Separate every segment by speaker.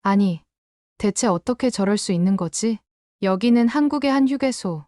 Speaker 1: 아니, 대체 어떻게 저럴 수 있는 거지? 여기는 한국의 한 휴게소.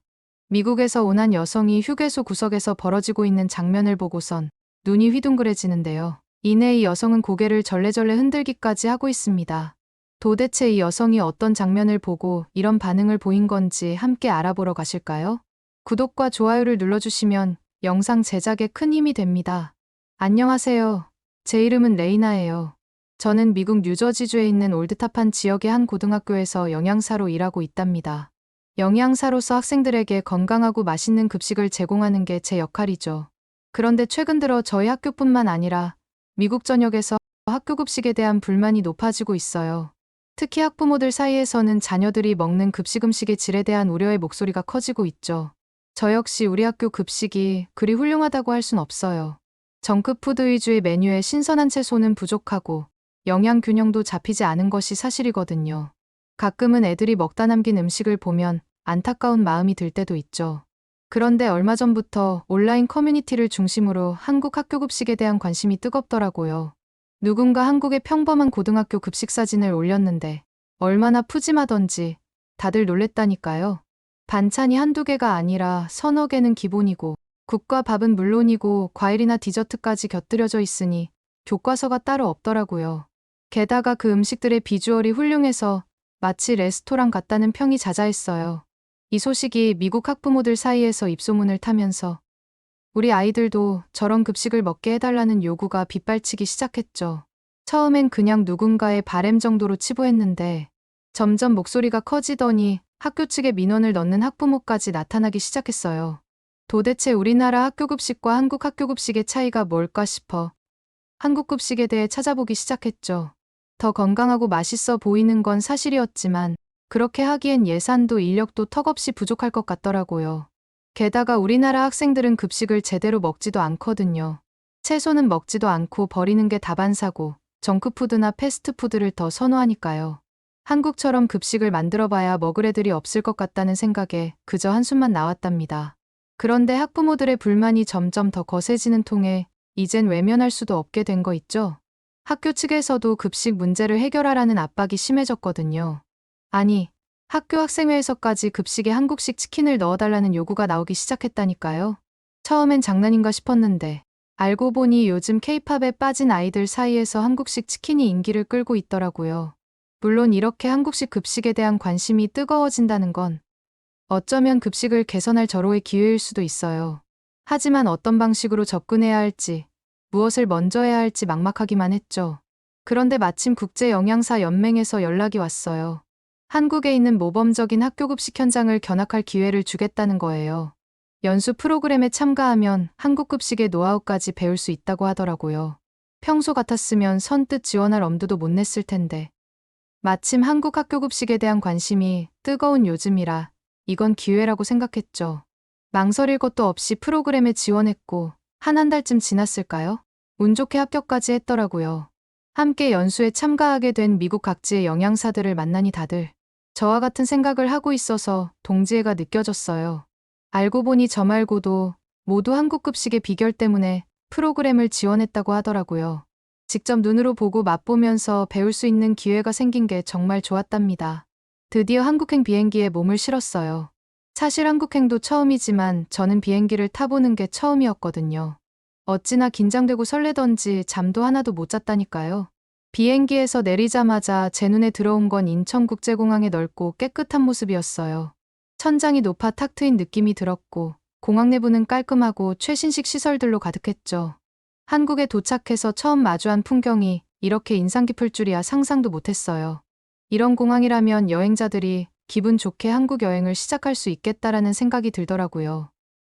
Speaker 1: 미국에서 온 한 여성이 휴게소 구석에서 벌어지고 있는 장면을 보고선 눈이 휘둥그레지는데요. 이내 이 여성은 고개를 절레절레 흔들기까지 하고 있습니다. 도대체 이 여성이 어떤 장면을 보고 이런 반응을 보인 건지 함께 알아보러 가실까요? 구독과 좋아요를 눌러주시면 영상 제작에 큰 힘이 됩니다. 안녕하세요. 제 이름은 레이나예요. 저는 미국 뉴저지주에 있는 올드타판 지역의 한 고등학교에서 영양사로 일하고 있답니다. 영양사로서 학생들에게 건강하고 맛있는 급식을 제공하는 게 제 역할이죠. 그런데 최근 들어 저희 학교뿐만 아니라 미국 전역에서 학교 급식에 대한 불만이 높아지고 있어요. 특히 학부모들 사이에서는 자녀들이 먹는 급식 음식의 질에 대한 우려의 목소리가 커지고 있죠. 저 역시 우리 학교 급식이 그리 훌륭하다고 할 순 없어요. 정크푸드 위주의 메뉴에 신선한 채소는 부족하고 영양 균형도 잡히지 않은 것이 사실이거든요. 가끔은 애들이 먹다 남긴 음식을 보면 안타까운 마음이 들 때도 있죠. 그런데 얼마 전부터 온라인 커뮤니티를 중심으로 한국 학교 급식에 대한 관심이 뜨겁더라고요. 누군가 한국의 평범한 고등학교 급식 사진을 올렸는데 얼마나 푸짐하던지 다들 놀랬다니까요. 반찬이 한두 개가 아니라 서너 개는 기본이고 국과 밥은 물론이고 과일이나 디저트까지 곁들여져 있으니 교과서가 따로 없더라고요. 게다가 그 음식들의 비주얼이 훌륭해서 마치 레스토랑 같다는 평이 자자했어요. 이 소식이 미국 학부모들 사이에서 입소문을 타면서 우리 아이들도 저런 급식을 먹게 해달라는 요구가 빗발치기 시작했죠. 처음엔 그냥 누군가의 바램 정도로 치부했는데 점점 목소리가 커지더니 학교 측에 민원을 넣는 학부모까지 나타나기 시작했어요. 도대체 우리나라 학교 급식과 한국 학교 급식의 차이가 뭘까 싶어 한국 급식에 대해 찾아보기 시작했죠. 더 건강하고 맛있어 보이는 건 사실이었지만 그렇게 하기엔 예산도 인력도 턱없이 부족할 것 같더라고요. 게다가 우리나라 학생들은 급식을 제대로 먹지도 않거든요. 채소는 먹지도 않고 버리는 게 다반사고 정크푸드나 패스트푸드를 더 선호하니까요. 한국처럼 급식을 만들어봐야 먹을 애들이 없을 것 같다는 생각에 그저 한숨만 나왔답니다. 그런데 학부모들의 불만이 점점 더 거세지는 통에 이젠 외면할 수도 없게 된 거 있죠? 학교 측에서도 급식 문제를 해결하라는 압박이 심해졌거든요. 아니, 학교 학생회에서까지 급식에 한국식 치킨을 넣어달라는 요구가 나오기 시작했다니까요. 처음엔 장난인가 싶었는데 알고 보니 요즘 케이팝에 빠진 아이들 사이에서 한국식 치킨이 인기를 끌고 있더라고요. 물론 이렇게 한국식 급식에 대한 관심이 뜨거워진다는 건 어쩌면 급식을 개선할 절호의 기회일 수도 있어요. 하지만 어떤 방식으로 접근해야 할지, 무엇을 먼저 해야 할지 막막하기만 했죠. 그런데 마침 국제영양사연맹에서 연락이 왔어요. 한국에 있는 모범적인 학교 급식 현장을 견학할 기회를 주겠다는 거예요. 연수 프로그램에 참가하면 한국 급식의 노하우까지 배울 수 있다고 하더라고요. 평소 같았으면 선뜻 지원할 엄두도 못 냈을 텐데. 마침 한국 학교 급식에 대한 관심이 뜨거운 요즘이라 이건 기회라고 생각했죠. 망설일 것도 없이 프로그램에 지원했고 한 달쯤 지났을까요? 운 좋게 합격까지 했더라고요. 함께 연수에 참가하게 된 미국 각지의 영양사들을 만나니 다들 저와 같은 생각을 하고 있어서 동지애가 느껴졌어요. 알고 보니 저 말고도 모두 한국 급식의 비결 때문에 프로그램을 지원했다고 하더라고요. 직접 눈으로 보고 맛보면서 배울 수 있는 기회가 생긴 게 정말 좋았답니다. 드디어 한국행 비행기에 몸을 실었어요. 사실 한국행도 처음이지만 저는 비행기를 타보는 게 처음이었거든요. 어찌나 긴장되고 설레던지 잠도 하나도 못 잤다니까요. 비행기에서 내리자마자 제 눈에 들어온 건 인천국제공항의 넓고 깨끗한 모습이었어요. 천장이 높아 탁 트인 느낌이 들었고 공항 내부는 깔끔하고 최신식 시설들로 가득했죠. 한국에 도착해서 처음 마주한 풍경이 이렇게 인상 깊을 줄이야 상상도 못했어요. 이런 공항이라면 여행자들이 기분 좋게 한국 여행을 시작할 수 있겠다라는 생각이 들더라고요.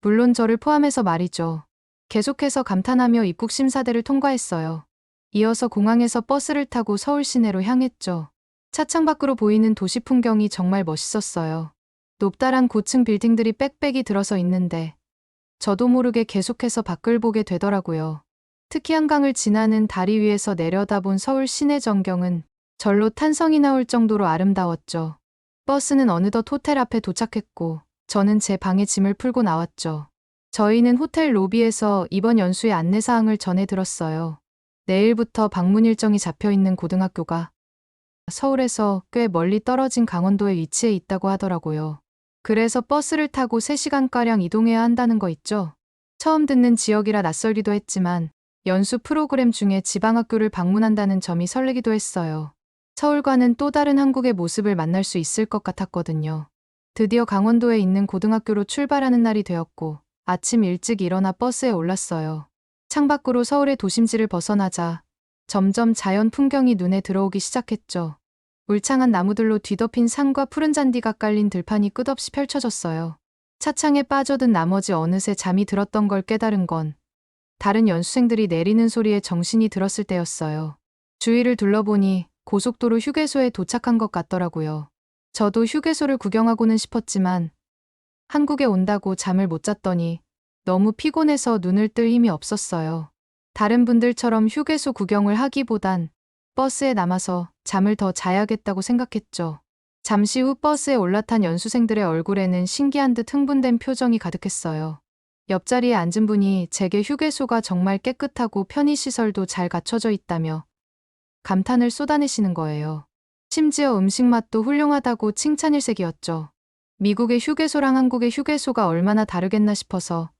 Speaker 1: 물론 저를 포함해서 말이죠. 계속해서 감탄하며 입국 심사대를 통과했어요. 이어서 공항에서 버스를 타고 서울 시내로 향했죠. 차창 밖으로 보이는 도시 풍경이 정말 멋있었어요. 높다란 고층 빌딩들이 빽빽이 들어서 있는데 저도 모르게 계속해서 밖을 보게 되더라고요. 특히 한강을 지나는 다리 위에서 내려다본 서울 시내 전경은 절로 탄성이 나올 정도로 아름다웠죠. 버스는 어느덧 호텔 앞에 도착했고 저는 제 방에 짐을 풀고 나왔죠. 저희는 호텔 로비에서 이번 연수의 안내사항을 전해 들었어요. 내일부터 방문 일정이 잡혀 있는 고등학교가 서울에서 꽤 멀리 떨어진 강원도에 위치해 있다고 하더라고요. 그래서 버스를 타고 3시간가량 이동해야 한다는 거 있죠? 처음 듣는 지역이라 낯설기도 했지만 연수 프로그램 중에 지방학교를 방문한다는 점이 설레기도 했어요. 서울과는 또 다른 한국의 모습을 만날 수 있을 것 같았거든요. 드디어 강원도에 있는 고등학교로 출발하는 날이 되었고 아침 일찍 일어나 버스에 올랐어요. 창밖으로 서울의 도심지를 벗어나자 점점 자연 풍경이 눈에 들어오기 시작했죠. 울창한 나무들로 뒤덮인 산과 푸른 잔디가 깔린 들판이 끝없이 펼쳐졌어요. 차창에 빠져든 나머지 어느새 잠이 들었던 걸 깨달은 건 다른 연수생들이 내리는 소리에 정신이 들었을 때였어요. 주위를 둘러보니 고속도로 휴게소에 도착한 것 같더라고요. 저도 휴게소를 구경하고는 싶었지만 한국에 온다고 잠을 못 잤더니 너무 피곤해서 눈을 뜰 힘이 없었어요. 다른 분들처럼 휴게소 구경을 하기보단 버스에 남아서 잠을 더 자야겠다고 생각했죠. 잠시 후 버스에 올라탄 연수생들의 얼굴에는 신기한 듯 흥분된 표정이 가득했어요. 옆자리에 앉은 분이 제게 휴게소가 정말 깨끗하고 편의시설도 잘 갖춰져 있다며 감탄을 쏟아내시는 거예요. 심지어 음식 맛도 훌륭하다고 칭찬일색이었죠. 미국의 휴게소랑 한국의 휴게소가 얼마나 다르겠나 싶어서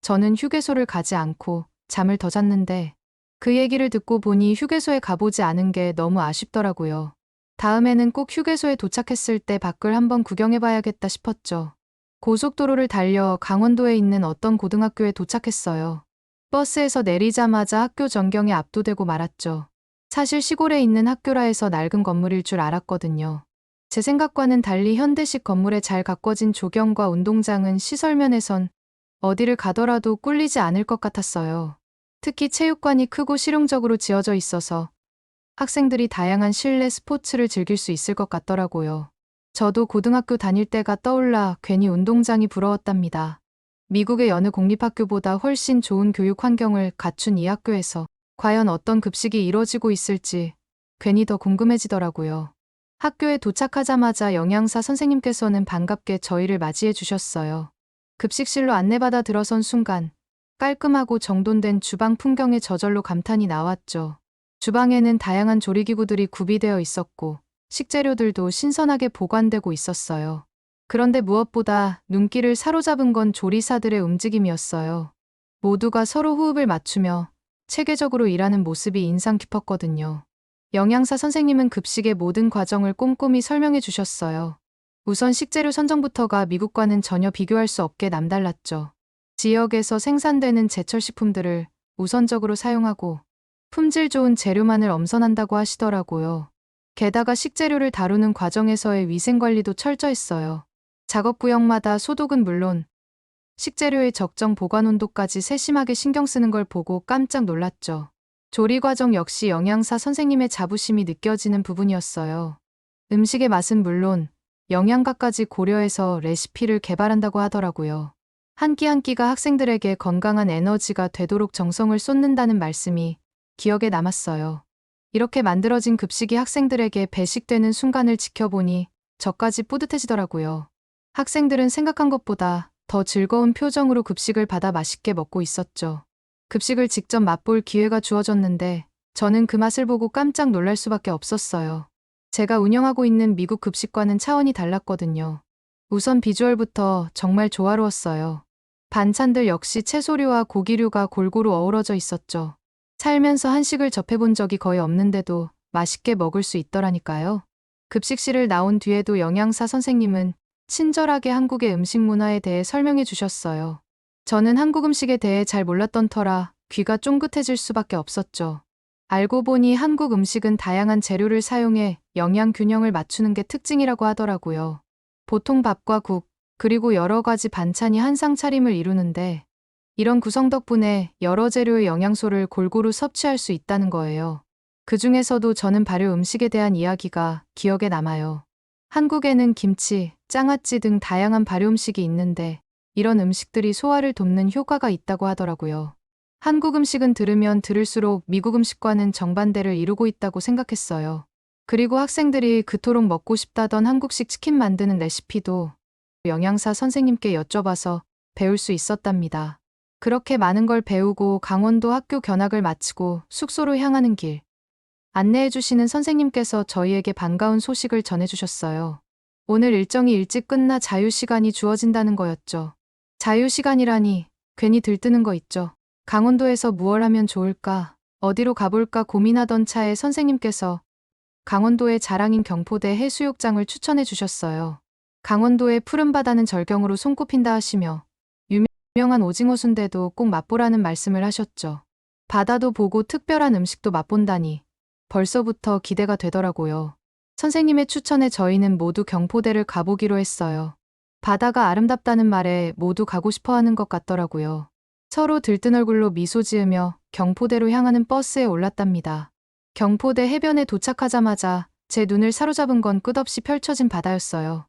Speaker 1: 저는 휴게소를 가지 않고 잠을 더 잤는데 그 얘기를 듣고 보니 휴게소에 가보지 않은 게 너무 아쉽더라고요. 다음에는 꼭 휴게소에 도착했을 때 밖을 한번 구경해봐야겠다 싶었죠. 고속도로를 달려 강원도에 있는 어떤 고등학교에 도착했어요. 버스에서 내리자마자 학교 전경에 압도되고 말았죠. 사실 시골에 있는 학교라 해서 낡은 건물일 줄 알았거든요. 제 생각과는 달리 현대식 건물에 잘 가꿔진 조경과 운동장은 시설면에선 어디를 가더라도 꿀리지 않을 것 같았어요. 특히 체육관이 크고 실용적으로 지어져 있어서 학생들이 다양한 실내 스포츠를 즐길 수 있을 것 같더라고요. 저도 고등학교 다닐 때가 떠올라 괜히 운동장이 부러웠답니다. 미국의 여느 공립학교보다 훨씬 좋은 교육 환경을 갖춘 이 학교에서 과연 어떤 급식이 이루어지고 있을지 괜히 더 궁금해지더라고요. 학교에 도착하자마자 영양사 선생님께서는 반갑게 저희를 맞이해 주셨어요. 급식실로 안내받아 들어선 순간 깔끔하고 정돈된 주방 풍경에 저절로 감탄이 나왔죠. 주방에는 다양한 조리기구들이 구비되어 있었고 식재료들도 신선하게 보관되고 있었어요. 그런데 무엇보다 눈길을 사로잡은 건 조리사들의 움직임이었어요. 모두가 서로 호흡을 맞추며 체계적으로 일하는 모습이 인상 깊었거든요. 영양사 선생님은 급식의 모든 과정을 꼼꼼히 설명해 주셨어요. 우선 식재료 선정부터가 미국과는 전혀 비교할 수 없게 남달랐죠. 지역에서 생산되는 제철 식품들을 우선적으로 사용하고 품질 좋은 재료만을 엄선한다고 하시더라고요. 게다가 식재료를 다루는 과정에서의 위생관리도 철저했어요. 작업 구역마다 소독은 물론 식재료의 적정 보관 온도까지 세심하게 신경 쓰는 걸 보고 깜짝 놀랐죠. 조리 과정 역시 영양사 선생님의 자부심이 느껴지는 부분이었어요. 음식의 맛은 물론 영양가까지 고려해서 레시피를 개발한다고 하더라고요. 한 끼 한 끼가 학생들에게 건강한 에너지가 되도록 정성을 쏟는다는 말씀이 기억에 남았어요. 이렇게 만들어진 급식이 학생들에게 배식되는 순간을 지켜보니 저까지 뿌듯해지더라고요. 학생들은 생각한 것보다 더 즐거운 표정으로 급식을 받아 맛있게 먹고 있었죠. 급식을 직접 맛볼 기회가 주어졌는데 저는 그 맛을 보고 깜짝 놀랄 수밖에 없었어요. 제가 운영하고 있는 미국 급식과는 차원이 달랐거든요. 우선 비주얼부터 정말 조화로웠어요. 반찬들 역시 채소류와 고기류가 골고루 어우러져 있었죠. 살면서 한식을 접해본 적이 거의 없는데도 맛있게 먹을 수 있더라니까요. 급식실을 나온 뒤에도 영양사 선생님은 친절하게 한국의 음식 문화에 대해 설명해 주셨어요. 저는 한국 음식에 대해 잘 몰랐던 터라 귀가 쫑긋해질 수밖에 없었죠. 알고 보니 한국 음식은 다양한 재료를 사용해 영양 균형을 맞추는 게 특징이라고 하더라고요. 보통 밥과 국, 그리고 여러 가지 반찬이 한 상 차림을 이루는데 이런 구성 덕분에 여러 재료의 영양소를 골고루 섭취할 수 있다는 거예요. 그 중에서도 저는 발효 음식에 대한 이야기가 기억에 남아요. 한국에는 김치, 장아찌 등 다양한 발효 음식이 있는데 이런 음식들이 소화를 돕는 효과가 있다고 하더라고요. 한국 음식은 들으면 들을수록 미국 음식과는 정반대를 이루고 있다고 생각했어요. 그리고 학생들이 그토록 먹고 싶다던 한국식 치킨 만드는 레시피도 영양사 선생님께 여쭤봐서 배울 수 있었답니다. 그렇게 많은 걸 배우고 강원도 학교 견학을 마치고 숙소로 향하는 길. 안내해주시는 선생님께서 저희에게 반가운 소식을 전해주셨어요. 오늘 일정이 일찍 끝나 자유시간이 주어진다는 거였죠. 자유시간이라니 괜히 들뜨는 거 있죠. 강원도에서 무얼 하면 좋을까, 어디로 가볼까 고민하던 차에 선생님께서 강원도의 자랑인 경포대 해수욕장을 추천해 주셨어요. 강원도의 푸른 바다는 절경으로 손꼽힌다 하시며 유명한 오징어 순대도 꼭 맛보라는 말씀을 하셨죠. 바다도 보고 특별한 음식도 맛본다니 벌써부터 기대가 되더라고요. 선생님의 추천에 저희는 모두 경포대를 가보기로 했어요. 바다가 아름답다는 말에 모두 가고 싶어 하는 것 같더라고요. 서로 들뜬 얼굴로 미소 지으며 경포대로 향하는 버스에 올랐답니다. 경포대 해변에 도착하자마자 제 눈을 사로잡은 건 끝없이 펼쳐진 바다였어요.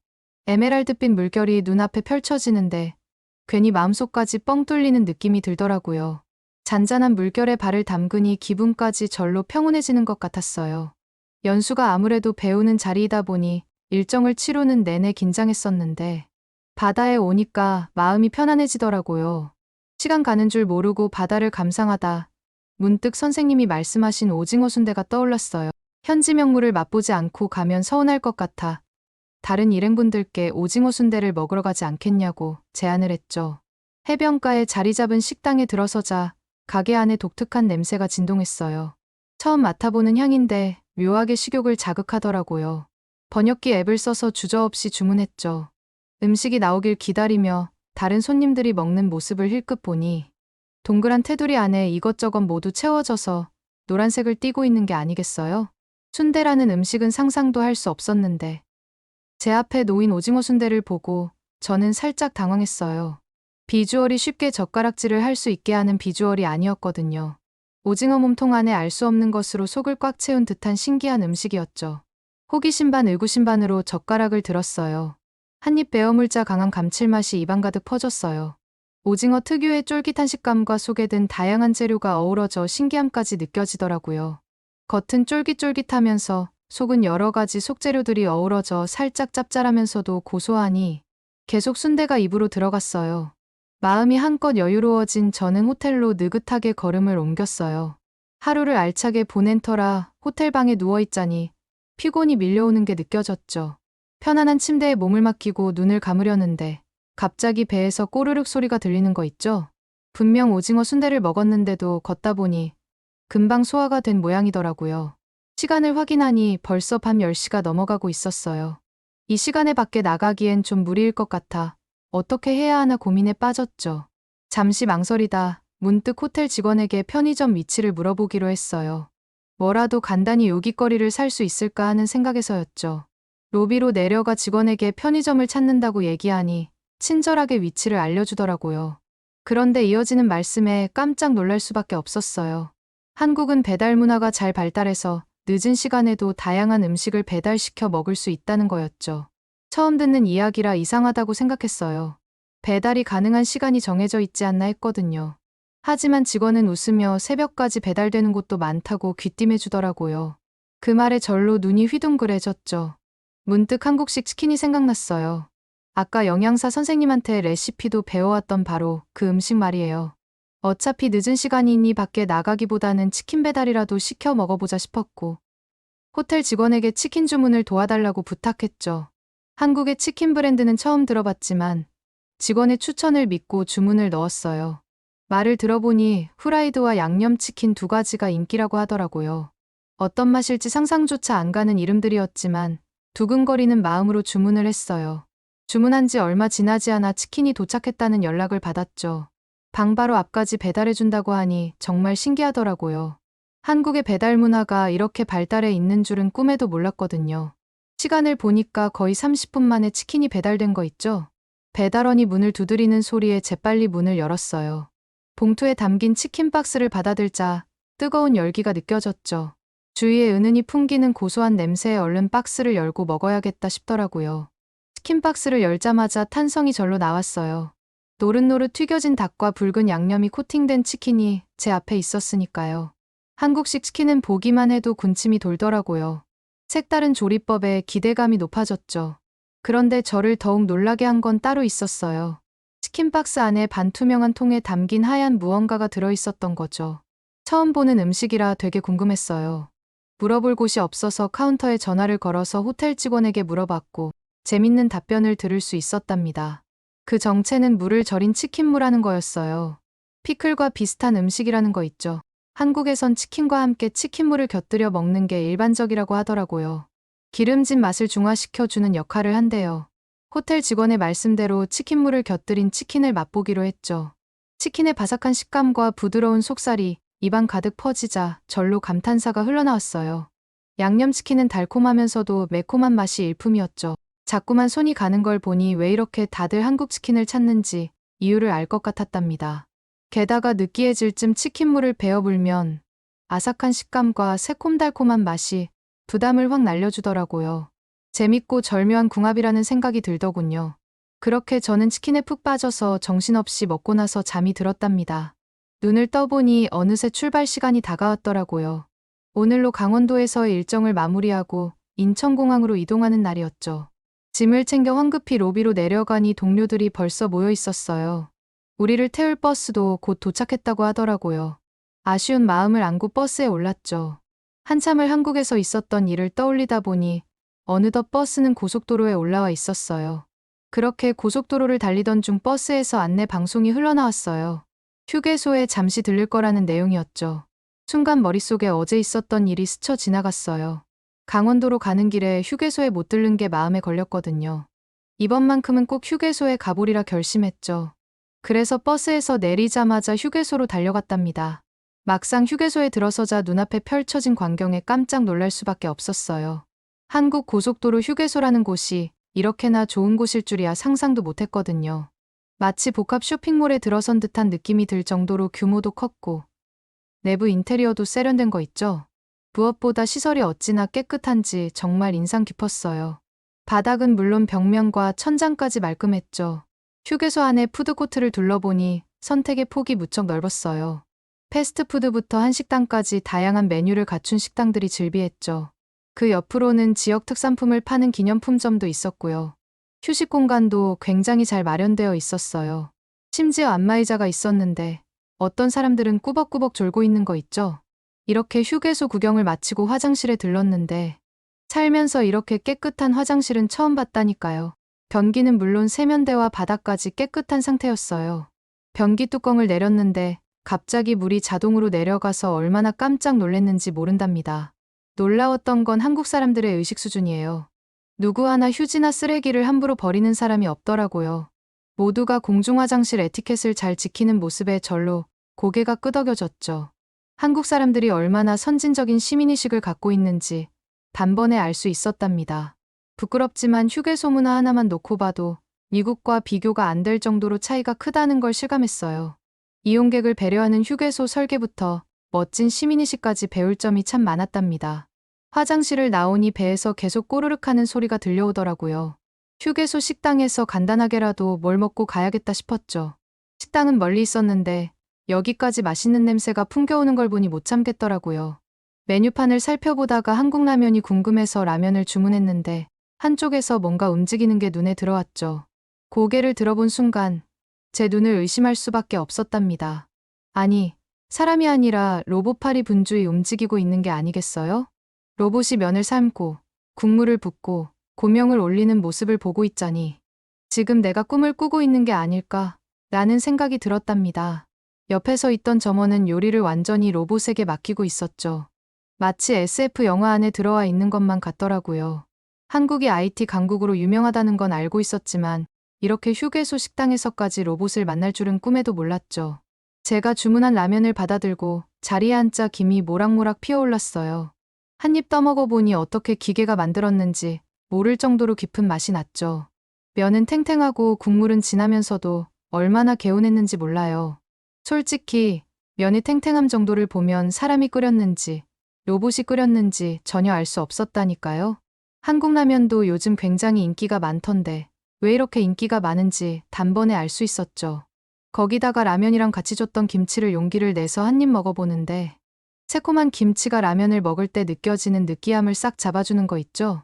Speaker 1: 에메랄드빛 물결이 눈앞에 펼쳐지는데 괜히 마음속까지 뻥 뚫리는 느낌이 들더라고요. 잔잔한 물결에 발을 담그니 기분까지 절로 평온해지는 것 같았어요. 연수가 아무래도 배우는 자리이다 보니 일정을 치르는 내내 긴장했었는데 바다에 오니까 마음이 편안해지더라고요. 시간 가는 줄 모르고 바다를 감상하다 문득 선생님이 말씀하신 오징어 순대가 떠올랐어요. 현지 명물을 맛보지 않고 가면 서운할 것 같아 다른 일행분들께 오징어 순대를 먹으러 가지 않겠냐고 제안을 했죠. 해변가에 자리 잡은 식당에 들어서자 가게 안에 독특한 냄새가 진동했어요. 처음 맡아보는 향인데 묘하게 식욕을 자극하더라고요. 번역기 앱을 써서 주저없이 주문했죠. 음식이 나오길 기다리며 다른 손님들이 먹는 모습을 힐끗 보니 동그란 테두리 안에 이것저것 모두 채워져서 노란색을 띠고 있는 게 아니겠어요? 순대라는 음식은 상상도 할 수 없었는데 제 앞에 놓인 오징어 순대를 보고 저는 살짝 당황했어요. 비주얼이 쉽게 젓가락질을 할 수 있게 하는 비주얼이 아니었거든요. 오징어 몸통 안에 알 수 없는 것으로 속을 꽉 채운 듯한 신기한 음식이었죠. 호기심 반 의구심 반으로 젓가락을 들었어요. 한입 베어 물자 강한 감칠맛이 입안 가득 퍼졌어요. 오징어 특유의 쫄깃한 식감과 속에 든 다양한 재료가 어우러져 신기함까지 느껴지더라고요. 겉은 쫄깃쫄깃하면서 속은 여러 가지 속재료들이 어우러져 살짝 짭짤하면서도 고소하니 계속 순대가 입으로 들어갔어요. 마음이 한껏 여유로워진 저는 호텔로 느긋하게 걸음을 옮겼어요. 하루를 알차게 보낸 터라 호텔방에 누워있자니 피곤이 밀려오는 게 느껴졌죠. 편안한 침대에 몸을 맡기고 눈을 감으려는데 갑자기 배에서 꼬르륵 소리가 들리는 거 있죠? 분명 오징어 순대를 먹었는데도 걷다 보니 금방 소화가 된 모양이더라고요. 시간을 확인하니 벌써 밤 10시가 넘어가고 있었어요. 이 시간에 밖에 나가기엔 좀 무리일 것 같아 어떻게 해야 하나 고민에 빠졌죠. 잠시 망설이다 문득 호텔 직원에게 편의점 위치를 물어보기로 했어요. 뭐라도 간단히 요깃거리를 살 수 있을까 하는 생각에서였죠. 로비로 내려가 직원에게 편의점을 찾는다고 얘기하니 친절하게 위치를 알려주더라고요. 그런데 이어지는 말씀에 깜짝 놀랄 수밖에 없었어요. 한국은 배달 문화가 잘 발달해서 늦은 시간에도 다양한 음식을 배달시켜 먹을 수 있다는 거였죠. 처음 듣는 이야기라 이상하다고 생각했어요. 배달이 가능한 시간이 정해져 있지 않나 했거든요. 하지만 직원은 웃으며 새벽까지 배달되는 곳도 많다고 귀띔해 주더라고요. 그 말에 절로 눈이 휘둥그레졌죠. 문득 한국식 치킨이 생각났어요. 아까 영양사 선생님한테 레시피도 배워왔던 바로 그 음식 말이에요. 어차피 늦은 시간이니 밖에 나가기보다는 치킨 배달이라도 시켜 먹어보자 싶었고 호텔 직원에게 치킨 주문을 도와달라고 부탁했죠. 한국의 치킨 브랜드는 처음 들어봤지만 직원의 추천을 믿고 주문을 넣었어요. 말을 들어보니 후라이드와 양념치킨 두 가지가 인기라고 하더라고요. 어떤 맛일지 상상조차 안 가는 이름들이었지만 두근거리는 마음으로 주문을 했어요. 주문한 지 얼마 지나지 않아 치킨이 도착했다는 연락을 받았죠. 방 바로 앞까지 배달해준다고 하니 정말 신기하더라고요. 한국의 배달 문화가 이렇게 발달해 있는 줄은 꿈에도 몰랐거든요. 시간을 보니까 거의 30분 만에 치킨이 배달된 거 있죠? 배달원이 문을 두드리는 소리에 재빨리 문을 열었어요. 봉투에 담긴 치킨 박스를 받아들자 뜨거운 열기가 느껴졌죠. 주위에 은은히 풍기는 고소한 냄새에 얼른 박스를 열고 먹어야겠다 싶더라고요. 치킨 박스를 열자마자 탄성이 절로 나왔어요. 노릇노릇 튀겨진 닭과 붉은 양념이 코팅된 치킨이 제 앞에 있었으니까요. 한국식 치킨은 보기만 해도 군침이 돌더라고요. 색다른 조리법에 기대감이 높아졌죠. 그런데 저를 더욱 놀라게 한 건 따로 있었어요. 치킨 박스 안에 반투명한 통에 담긴 하얀 무언가가 들어있었던 거죠. 처음 보는 음식이라 되게 궁금했어요. 물어볼 곳이 없어서 카운터에 전화를 걸어서 호텔 직원에게 물어봤고 재밌는 답변을 들을 수 있었답니다. 그 정체는 물을 절인 치킨무라는 거였어요. 피클과 비슷한 음식이라는 거 있죠. 한국에선 치킨과 함께 치킨무를 곁들여 먹는 게 일반적이라고 하더라고요. 기름진 맛을 중화시켜주는 역할을 한대요. 호텔 직원의 말씀대로 치킨무를 곁들인 치킨을 맛보기로 했죠. 치킨의 바삭한 식감과 부드러운 속살이 입안 가득 퍼지자 절로 감탄사가 흘러나왔어요. 양념치킨은 달콤하면서도 매콤한 맛이 일품이었죠. 자꾸만 손이 가는 걸 보니 왜 이렇게 다들 한국 치킨을 찾는지 이유를 알 것 같았답니다. 게다가 느끼해질 쯤 치킨무를 베어 불면 아삭한 식감과 새콤달콤한 맛이 부담을 확 날려주더라고요. 재밌고 절묘한 궁합이라는 생각이 들더군요. 그렇게 저는 치킨에 푹 빠져서 정신없이 먹고 나서 잠이 들었답니다. 눈을 떠보니 어느새 출발 시간이 다가왔더라고요. 오늘로 강원도에서의 일정을 마무리하고 인천공항으로 이동하는 날이었죠. 짐을 챙겨 황급히 로비로 내려가니 동료들이 벌써 모여 있었어요. 우리를 태울 버스도 곧 도착했다고 하더라고요. 아쉬운 마음을 안고 버스에 올랐죠. 한참을 한국에서 있었던 일을 떠올리다 보니 어느덧 버스는 고속도로에 올라와 있었어요. 그렇게 고속도로를 달리던 중 버스에서 안내 방송이 흘러나왔어요. 휴게소에 잠시 들릴 거라는 내용이었죠. 순간 머릿속에 어제 있었던 일이 스쳐 지나갔어요. 강원도로 가는 길에 휴게소에 못 들른 게 마음에 걸렸거든요. 이번만큼은 꼭 휴게소에 가보리라 결심했죠. 그래서 버스에서 내리자마자 휴게소로 달려갔답니다. 막상 휴게소에 들어서자 눈앞에 펼쳐진 광경에 깜짝 놀랄 수밖에 없었어요. 한국 고속도로 휴게소라는 곳이 이렇게나 좋은 곳일 줄이야 상상도 못했거든요. 마치 복합 쇼핑몰에 들어선 듯한 느낌이 들 정도로 규모도 컸고 내부 인테리어도 세련된 거 있죠? 무엇보다 시설이 어찌나 깨끗한지 정말 인상 깊었어요. 바닥은 물론 벽면과 천장까지 말끔했죠. 휴게소 안에 푸드코트를 둘러보니 선택의 폭이 무척 넓었어요. 패스트푸드부터 한식당까지 다양한 메뉴를 갖춘 식당들이 즐비했죠. 그 옆으로는 지역 특산품을 파는 기념품점도 있었고요. 휴식 공간도 굉장히 잘 마련되어 있었어요. 심지어 안마의자가 있었는데 어떤 사람들은 꾸벅꾸벅 졸고 있는 거 있죠? 이렇게 휴게소 구경을 마치고 화장실에 들렀는데 살면서 이렇게 깨끗한 화장실은 처음 봤다니까요. 변기는 물론 세면대와 바닥까지 깨끗한 상태였어요. 변기 뚜껑을 내렸는데 갑자기 물이 자동으로 내려가서 얼마나 깜짝 놀랐는지 모른답니다. 놀라웠던 건 한국 사람들의 의식 수준이에요. 누구 하나 휴지나 쓰레기를 함부로 버리는 사람이 없더라고요. 모두가 공중화장실 에티켓을 잘 지키는 모습에 절로 고개가 끄덕여졌죠. 한국 사람들이 얼마나 선진적인 시민의식을 갖고 있는지 단번에 알 수 있었답니다. 부끄럽지만 휴게소 문화 하나만 놓고 봐도 미국과 비교가 안 될 정도로 차이가 크다는 걸 실감했어요. 이용객을 배려하는 휴게소 설계부터 멋진 시민의식까지 배울 점이 참 많았답니다. 화장실을 나오니 배에서 계속 꼬르륵 하는 소리가 들려오더라고요. 휴게소 식당에서 간단하게라도 뭘 먹고 가야겠다 싶었죠. 식당은 멀리 있었는데 여기까지 맛있는 냄새가 풍겨오는 걸 보니 못 참겠더라고요. 메뉴판을 살펴보다가 한국 라면이 궁금해서 라면을 주문했는데 한쪽에서 뭔가 움직이는 게 눈에 들어왔죠. 고개를 들어본 순간 제 눈을 의심할 수밖에 없었답니다. 아니, 사람이 아니라 로봇팔이 분주히 움직이고 있는 게 아니겠어요? 로봇이 면을 삶고 국물을 붓고 고명을 올리는 모습을 보고 있자니 지금 내가 꿈을 꾸고 있는 게 아닐까 라는 생각이 들었답니다. 옆에 서 있던 점원은 요리를 완전히 로봇에게 맡기고 있었죠. 마치 SF 영화 안에 들어와 있는 것만 같더라고요. 한국이 IT 강국으로 유명하다는 건 알고 있었지만 이렇게 휴게소 식당에서까지 로봇을 만날 줄은 꿈에도 몰랐죠. 제가 주문한 라면을 받아들고 자리에 앉자 김이 모락모락 피어올랐어요. 한 입 떠먹어보니 어떻게 기계가 만들었는지 모를 정도로 깊은 맛이 났죠. 면은 탱탱하고 국물은 진하면서도 얼마나 개운했는지 몰라요. 솔직히 면의 탱탱함 정도를 보면 사람이 끓였는지 로봇이 끓였는지 전혀 알 수 없었다니까요. 한국 라면도 요즘 굉장히 인기가 많던데 왜 이렇게 인기가 많은지 단번에 알 수 있었죠. 거기다가 라면이랑 같이 줬던 김치를 용기를 내서 한 입 먹어보는데 새콤한 김치가 라면을 먹을 때 느껴지는 느끼함을 싹 잡아주는 거 있죠?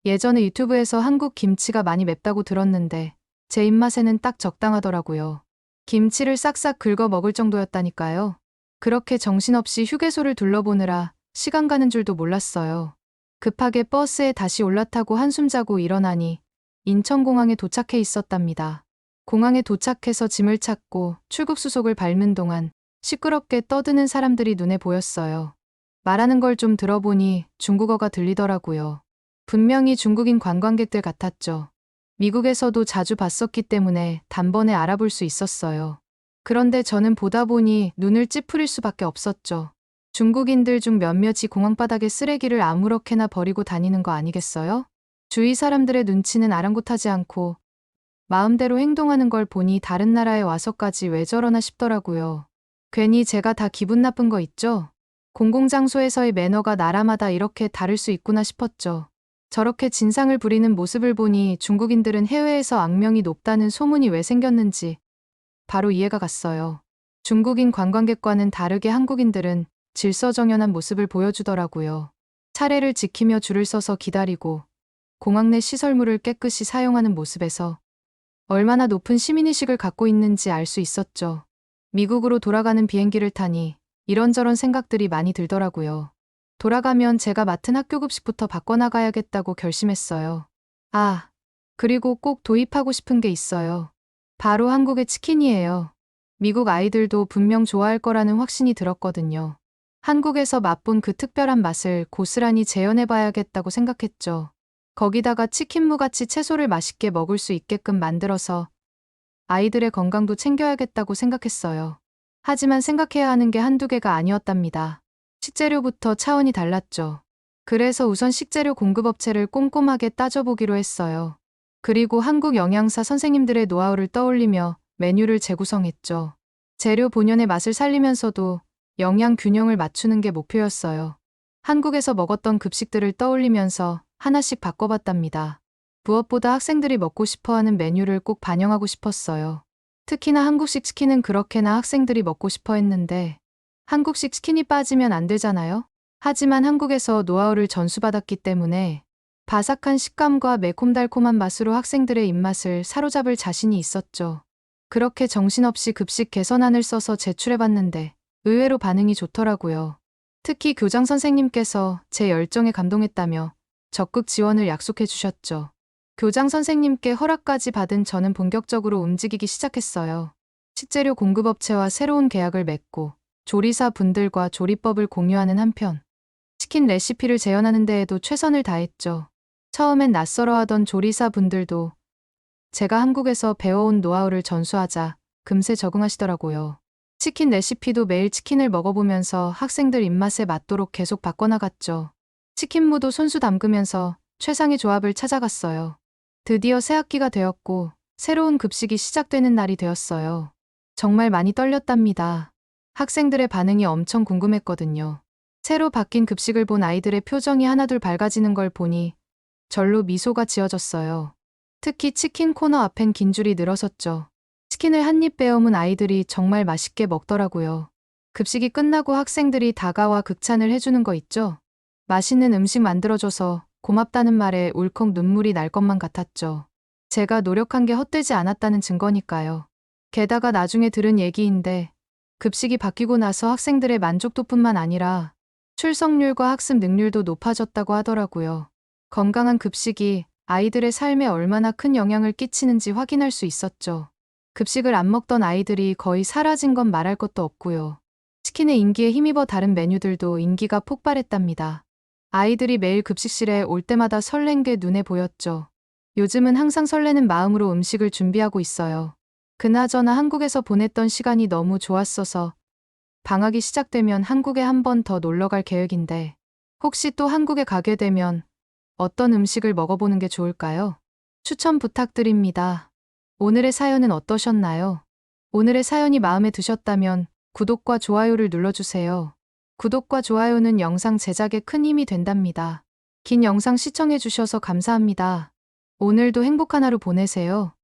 Speaker 1: 예전에 유튜브에서 한국 김치가 많이 맵다고 들었는데 제 입맛에는 딱 적당하더라고요. 김치를 싹싹 긁어 먹을 정도였다니까요. 그렇게 정신없이 휴게소를 둘러보느라 시간 가는 줄도 몰랐어요. 급하게 버스에 다시 올라타고 한숨 자고 일어나니 인천공항에 도착해 있었답니다. 공항에 도착해서 짐을 찾고 출국 수속을 밟는 동안 시끄럽게 떠드는 사람들이 눈에 보였어요. 말하는 걸 좀 들어보니 중국어가 들리더라고요. 분명히 중국인 관광객들 같았죠. 미국에서도 자주 봤었기 때문에 단번에 알아볼 수 있었어요. 그런데 저는 보다 보니 눈을 찌푸릴 수밖에 없었죠. 중국인들 중 몇몇이 공항바닥에 쓰레기를 아무렇게나 버리고 다니는 거 아니겠어요? 주위 사람들의 눈치는 아랑곳하지 않고 마음대로 행동하는 걸 보니 다른 나라에 와서까지 왜 저러나 싶더라고요. 괜히 제가 다 기분 나쁜 거 있죠? 공공장소에서의 매너가 나라마다 이렇게 다를 수 있구나 싶었죠. 저렇게 진상을 부리는 모습을 보니 중국인들은 해외에서 악명이 높다는 소문이 왜 생겼는지 바로 이해가 갔어요. 중국인 관광객과는 다르게 한국인들은 질서정연한 모습을 보여주더라고요. 차례를 지키며 줄을 서서 기다리고 공항 내 시설물을 깨끗이 사용하는 모습에서 얼마나 높은 시민의식을 갖고 있는지 알 수 있었죠. 미국으로 돌아가는 비행기를 타니 이런저런 생각들이 많이 들더라고요. 돌아가면 제가 맡은 학교 급식부터 바꿔나가야겠다고 결심했어요. 아, 그리고 꼭 도입하고 싶은 게 있어요. 바로 한국의 치킨이에요. 미국 아이들도 분명 좋아할 거라는 확신이 들었거든요. 한국에서 맛본 그 특별한 맛을 고스란히 재현해봐야겠다고 생각했죠. 거기다가 치킨무같이 채소를 맛있게 먹을 수 있게끔 만들어서 아이들의 건강도 챙겨야겠다고 생각했어요. 하지만 생각해야 하는 게 한두 개가 아니었답니다. 식재료부터 차원이 달랐죠. 그래서 우선 식재료 공급업체를 꼼꼼하게 따져보기로 했어요. 그리고 한국 영양사 선생님들의 노하우를 떠올리며 메뉴를 재구성했죠. 재료 본연의 맛을 살리면서도 영양 균형을 맞추는 게 목표였어요. 한국에서 먹었던 급식들을 떠올리면서 하나씩 바꿔봤답니다. 무엇보다 학생들이 먹고 싶어하는 메뉴를 꼭 반영하고 싶었어요. 특히나 한국식 치킨은 그렇게나 학생들이 먹고 싶어 했는데 한국식 치킨이 빠지면 안 되잖아요? 하지만 한국에서 노하우를 전수받았기 때문에 바삭한 식감과 매콤달콤한 맛으로 학생들의 입맛을 사로잡을 자신이 있었죠. 그렇게 정신없이 급식 개선안을 써서 제출해봤는데 의외로 반응이 좋더라고요. 특히 교장 선생님께서 제 열정에 감동했다며 적극 지원을 약속해 주셨죠. 교장 선생님께 허락까지 받은 저는 본격적으로 움직이기 시작했어요. 식재료 공급업체와 새로운 계약을 맺고 조리사 분들과 조리법을 공유하는 한편 치킨 레시피를 재현하는 데에도 최선을 다했죠. 처음엔 낯설어하던 조리사 분들도 제가 한국에서 배워온 노하우를 전수하자 금세 적응하시더라고요. 치킨 레시피도 매일 치킨을 먹어보면서 학생들 입맛에 맞도록 계속 바꿔나갔죠. 치킨무도 손수 담그면서 최상의 조합을 찾아갔어요. 드디어 새 학기가 되었고 새로운 급식이 시작되는 날이 되었어요. 정말 많이 떨렸답니다. 학생들의 반응이 엄청 궁금했거든요. 새로 바뀐 급식을 본 아이들의 표정이 하나둘 밝아지는 걸 보니 절로 미소가 지어졌어요. 특히 치킨 코너 앞엔 긴 줄이 늘어섰죠. 치킨을 한 입 베어문 아이들이 정말 맛있게 먹더라고요. 급식이 끝나고 학생들이 다가와 극찬을 해주는 거 있죠? 맛있는 음식 만들어줘서 고맙다는 말에 울컥 눈물이 날 것만 같았죠. 제가 노력한 게 헛되지 않았다는 증거니까요. 게다가 나중에 들은 얘기인데 급식이 바뀌고 나서 학생들의 만족도뿐만 아니라 출석률과 학습 능률도 높아졌다고 하더라고요. 건강한 급식이 아이들의 삶에 얼마나 큰 영향을 끼치는지 확인할 수 있었죠. 급식을 안 먹던 아이들이 거의 사라진 건 말할 것도 없고요. 치킨의 인기에 힘입어 다른 메뉴들도 인기가 폭발했답니다. 아이들이 매일 급식실에 올 때마다 설렌 게 눈에 보였죠. 요즘은 항상 설레는 마음으로 음식을 준비하고 있어요. 그나저나 한국에서 보냈던 시간이 너무 좋았어서 방학이 시작되면 한국에 한 번 더 놀러 갈 계획인데 혹시 또 한국에 가게 되면 어떤 음식을 먹어보는 게 좋을까요? 추천 부탁드립니다. 오늘의 사연은 어떠셨나요? 오늘의 사연이 마음에 드셨다면 구독과 좋아요를 눌러주세요. 구독과 좋아요는 영상 제작에 큰 힘이 된답니다. 긴 영상 시청해주셔서 감사합니다. 오늘도 행복한 하루 보내세요.